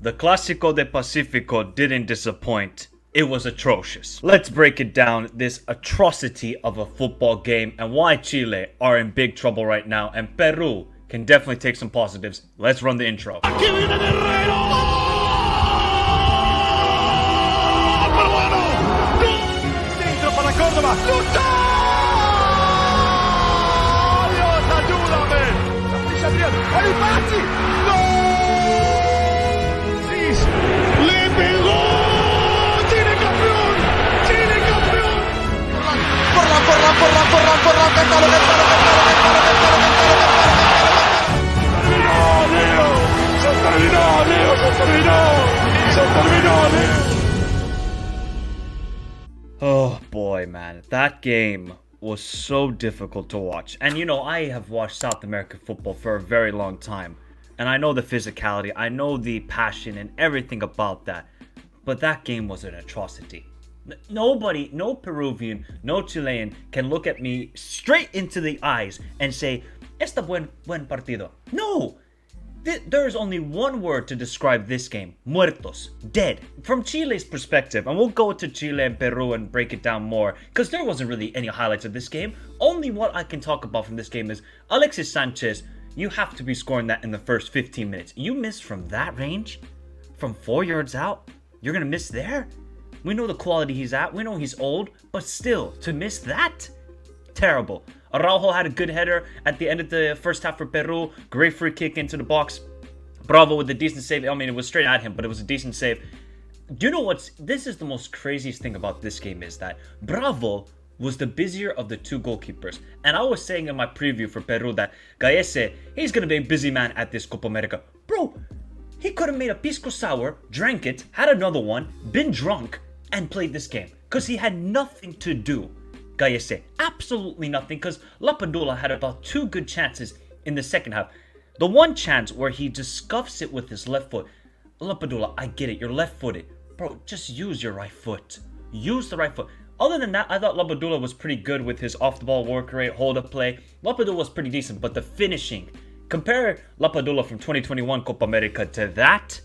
The Clásico del Pacífico didn't disappoint. It was atrocious. Let's break it down, this atrocity of a football game and why Chile are in big trouble right now and Peru can definitely take some positives. Let's run the intro. Centro para Córdoba. ¡Luta! ¡Dios, ayúdame! La prisa bien. ¡Ahí Pazzi! ¡Gol! ¡Sí! ¡Le pegó! ¡Chile campeón! ¡Chile campeón! ¡Porla! ¡Terminó, Leo! ¡Se terminó, Leo! ¡Se terminó! ¡Se terminó, Leo! Oh boy, man. That game was so difficult to watch. And you know, I have watched South American football for a very long time. And I know the physicality, I know the passion and everything about that. But that game was an atrocity. Nobody, no Peruvian, no Chilean can look at me straight into the eyes and say, "Esta buen partido." No! There is only one word to describe this game. Muertos. Dead. From Chile's perspective, and we'll go to Chile and Peru and break it down more, because there wasn't really any highlights of this game. Only what I can talk about from this game is Alexis Sanchez, you have to be scoring that in the first 15 minutes. You miss from that range? From 4 yards out? You're going to miss there? We know the quality he's at. We know he's old. But still, to miss that? Terrible. Araujo had a good header at the end of the first half for Peru. Great free kick into the box. Bravo with a decent save. I mean, it was straight at him, but it was a decent save. Do you know what's... This is the most craziest thing about this game is that Bravo was the busier of the two goalkeepers. And I was saying in my preview for Peru that Gaese, he's going to be a busy man at this Copa America. Bro, he could have made a pisco sour, drank it, had another one, been drunk, and played this game. Because he had nothing to do. Gaese, absolutely nothing, because Lapadula had about 2 good chances in the second half. The one chance where he just scuffs it with his left foot. Lapadula, I get it, you're left-footed. Bro, just use your right foot. Use the right foot. Other than that, I thought Lapadula was pretty good with his off-the-ball work rate, hold-up play. Lapadula was pretty decent, but the finishing. Compare Lapadula from 2021 Copa America to that,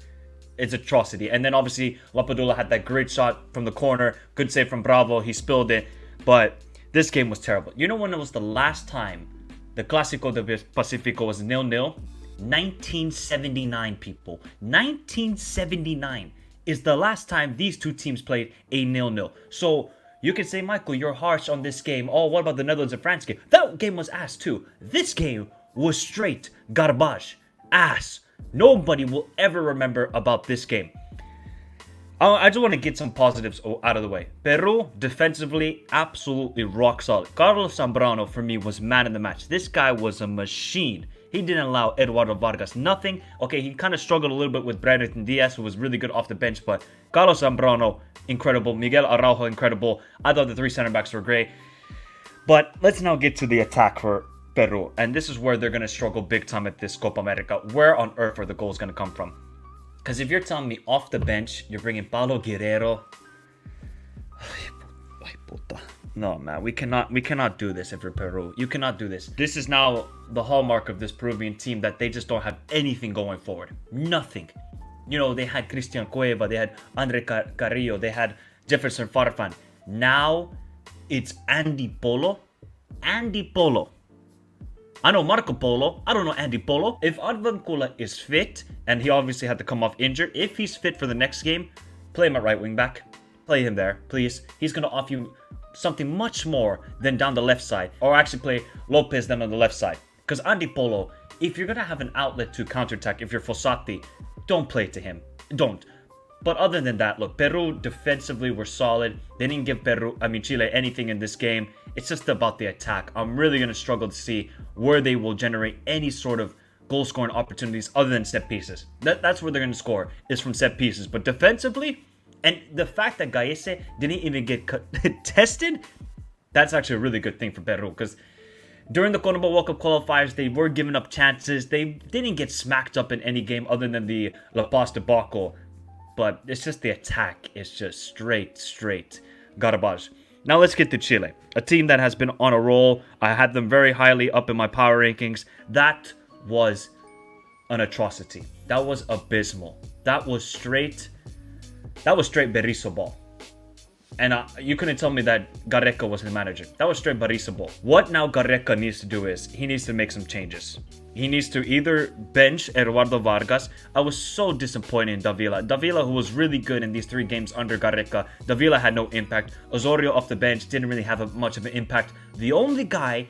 it's atrocity. And then obviously, Lapadula had that great shot from the corner. Good save from Bravo, he spilled it. But this game was terrible. You know when it was the last time the Clásico del Pacífico was 0-0? 1979, people. 1979 is the last time these two teams played a 0-0. So you can say, Michael, you're harsh on this game. Oh, what about the Netherlands and France game? That game was ass too. This game was straight garbage. Ass. Nobody will ever remember about this game. I just want to get some positives out of the way. Peru, defensively, absolutely rock solid. Carlos Zambrano, for me, was man of the match. This guy was a machine. He didn't allow Eduardo Vargas nothing. Okay, he kind of struggled a little bit with Brereton Diaz, who was really good off the bench, but Carlos Zambrano, incredible. Miguel Araujo, incredible. I thought the 3 center backs were great. But let's now get to the attack for Peru. And this is where they're going to struggle big time at this Copa America. Where on earth are the goals going to come from? Because if you're telling me off the bench, you're bringing Paulo Guerrero. No, man, we cannot do this if you're Peru. You cannot do this. This is now the hallmark of this Peruvian team, that they just don't have anything going forward. Nothing. You know, they had Cristian Cueva, they had Andre Carrillo, they had Jefferson Farfan. Now, it's Andy Polo. Andy Polo. I know Marco Polo. I don't know Andy Polo. If Advancula is fit, and he obviously had to come off injured, if he's fit for the next game, play him at right wing back. Play him there, please. He's going to offer you something much more than down the left side. Or actually play Lopez then on the left side. Because Andy Polo, if you're going to have an outlet to counterattack, if you're Fossati, don't play to him. Don't. But other than that, look, Peru defensively were solid. They didn't give Chile anything in this game. It's just about the attack. I'm really going to struggle to see where they will generate any sort of goal-scoring opportunities other than set pieces. That's where they're going to score, is from set pieces. But defensively, and the fact that Gaese didn't even get tested, that's actually a really good thing for Peru. Because during the Copa World Cup qualifiers, they were giving up chances. They didn't get smacked up in any game other than the La Paz debacle. But it's just the attack. It's just straight garbage. Now let's get to Chile, a team that has been on a roll. I had them very highly up in my power rankings. That was an atrocity. That was abysmal. That was straight Berizzo ball. And you couldn't tell me that Gareca was the manager. That was straight Berizzo ball. What now Gareca needs to do is, he needs to make some changes. He needs to either bench Eduardo Vargas. I was so disappointed in Davila. Davila, who was really good in these 3 games under Gareca. Davila had no impact. Osorio off the bench didn't really have much of an impact. The only guy,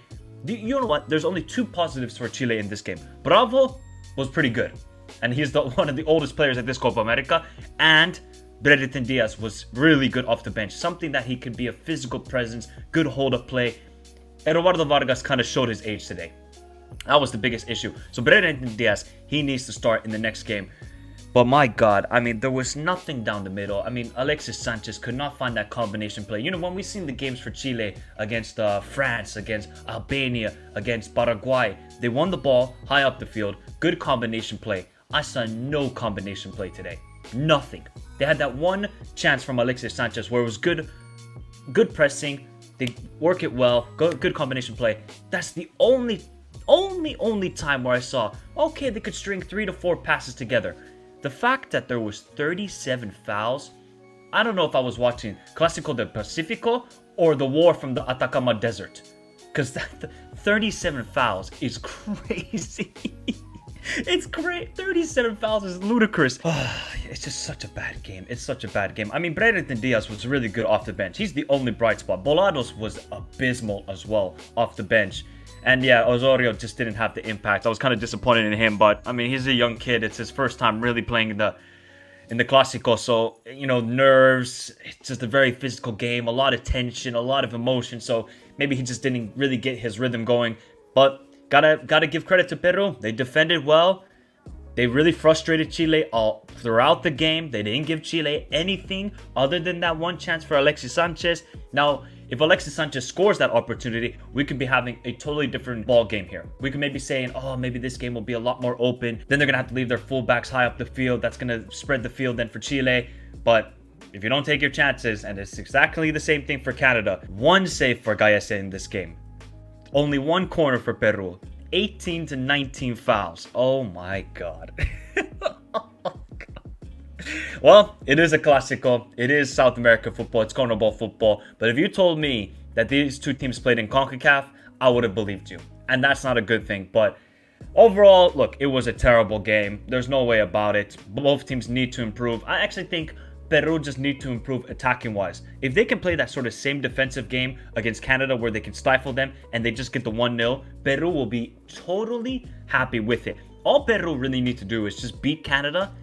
you know what? There's only 2 positives for Chile in this game. Bravo was pretty good. And he's one of the oldest players at this Copa America. And Brereton Diaz was really good off the bench. Something that he could be a physical presence, good hold-up play. Eduardo Vargas kind of showed his age today. That was the biggest issue. So Brereton Diaz, he needs to start in the next game. But my God, I mean, there was nothing down the middle. I mean, Alexis Sanchez could not find that combination play. You know, when we've seen the games for Chile against France, against Albania, against Paraguay, they won the ball high up the field. Good combination play. I saw no combination play today. Nothing. They had that one chance from Alexis Sanchez where it was good pressing. They work it well. Good combination play. That's the only time where I saw, okay, they could string 3 to 4 passes together. The fact that there was 37 fouls, I don't know if I was watching Clásico del Pacífico or the war from the Atacama Desert. Because 37 fouls is crazy. It's great. 37 fouls is ludicrous. It's just such a bad game. It's such a bad game. I mean, Brereton Diaz was really good off the bench. He's the only bright spot. Volados was abysmal as well off the bench. And yeah, Osorio just didn't have the impact. I was kind of disappointed in him, but I mean, he's a young kid. It's his first time really playing in the Clásico. So, you know, nerves. It's just a very physical game. A lot of tension, a lot of emotion. So maybe he just didn't really get his rhythm going. But Gotta give credit to Peru. They defended well. They really frustrated Chile all throughout the game. They didn't give Chile anything other than that one chance for Alexis Sanchez. Now, if Alexis Sanchez scores that opportunity, we could be having a totally different ball game here. We could maybe saying, oh, maybe this game will be a lot more open. Then they're gonna have to leave their fullbacks high up the field. That's gonna spread the field then for Chile. But if you don't take your chances, and it's exactly the same thing for Canada. One save for Gallese in this game. Only 1 corner for Peru. 18 to 19 fouls. Oh my God. Oh God. Well, it is a Clásico. It is South American football. It's CONMEBOL football. But if you told me that these 2 teams played in CONCACAF, I would have believed you. And that's not a good thing. But overall, look, it was a terrible game. There's no way about it. Both teams need to improve. I actually think Peru just need to improve attacking-wise. If they can play that sort of same defensive game against Canada where they can stifle them and they just get the 1-0, Peru will be totally happy with it. All Peru really need to do is just beat Canada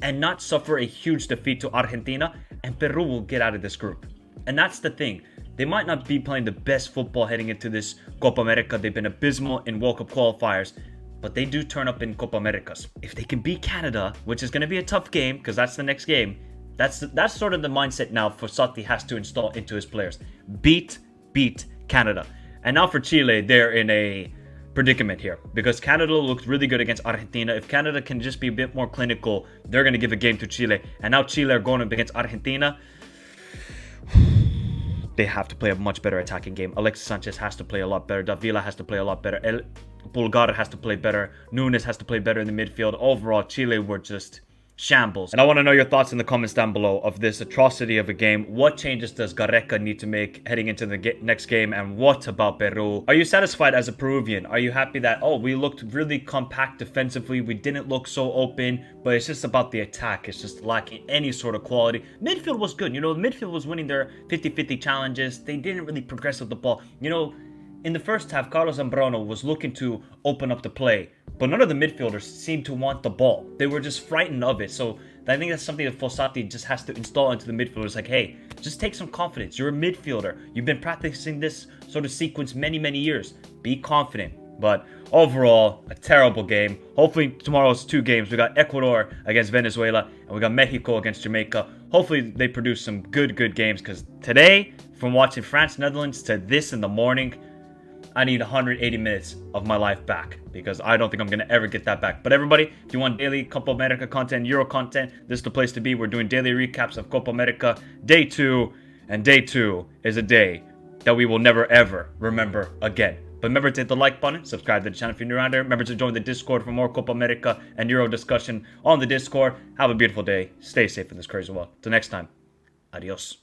and not suffer a huge defeat to Argentina, and Peru will get out of this group. And that's the thing. They might not be playing the best football heading into this Copa America. They've been abysmal in World Cup qualifiers, but they do turn up in Copa Americas. If they can beat Canada, which is going to be a tough game because that's the next game, that's sort of the mindset now Fossati has to install into his players. Beat Canada. And now for Chile, they're in a predicament here because Canada looked really good against Argentina. If Canada can just be a bit more clinical, they're going to give a game to Chile. And now Chile are going up against Argentina. They have to play a much better attacking game. Alexis Sanchez has to play a lot better. Davila has to play a lot better. Pulgar has to play better. Nunes has to play better in the midfield. Overall, Chile were just shambles. And I want to know your thoughts in the comments down below of this atrocity of a game. What changes does Gareca need to make heading into the next game? And what about Peru? Are you satisfied as a Peruvian? Are you happy that, oh, we looked really compact defensively, we didn't look so open, but it's just about the attack. It's just lacking any sort of quality. Midfield was good. You know, the midfield was winning their 50-50 challenges. They didn't really progress with the ball. You know, in the first half, Carlos Zambrano was looking to open up the play, but none of the midfielders seemed to want the ball. They were just frightened of it. So I think that's something that Fossati just has to install into the midfielders. Like, hey, just take some confidence. You're a midfielder. You've been practicing this sort of sequence many, many years. Be confident. But overall, a terrible game. Hopefully tomorrow's 2 games. We got Ecuador against Venezuela and we got Mexico against Jamaica. Hopefully they produce some good games, because today, from watching France-Netherlands to this in the morning, I need 180 minutes of my life back, because I don't think I'm going to ever get that back. But everybody, if you want daily Copa America content, Euro content, this is the place to be. We're doing daily recaps of Copa America Day 2, and Day 2 is a day that we will never ever remember again. But remember to hit the like button, subscribe to the channel if you're new around here. Remember to join the Discord for more Copa America and Euro discussion on the Discord. Have a beautiful day. Stay safe in this crazy world. Till next time. Adios.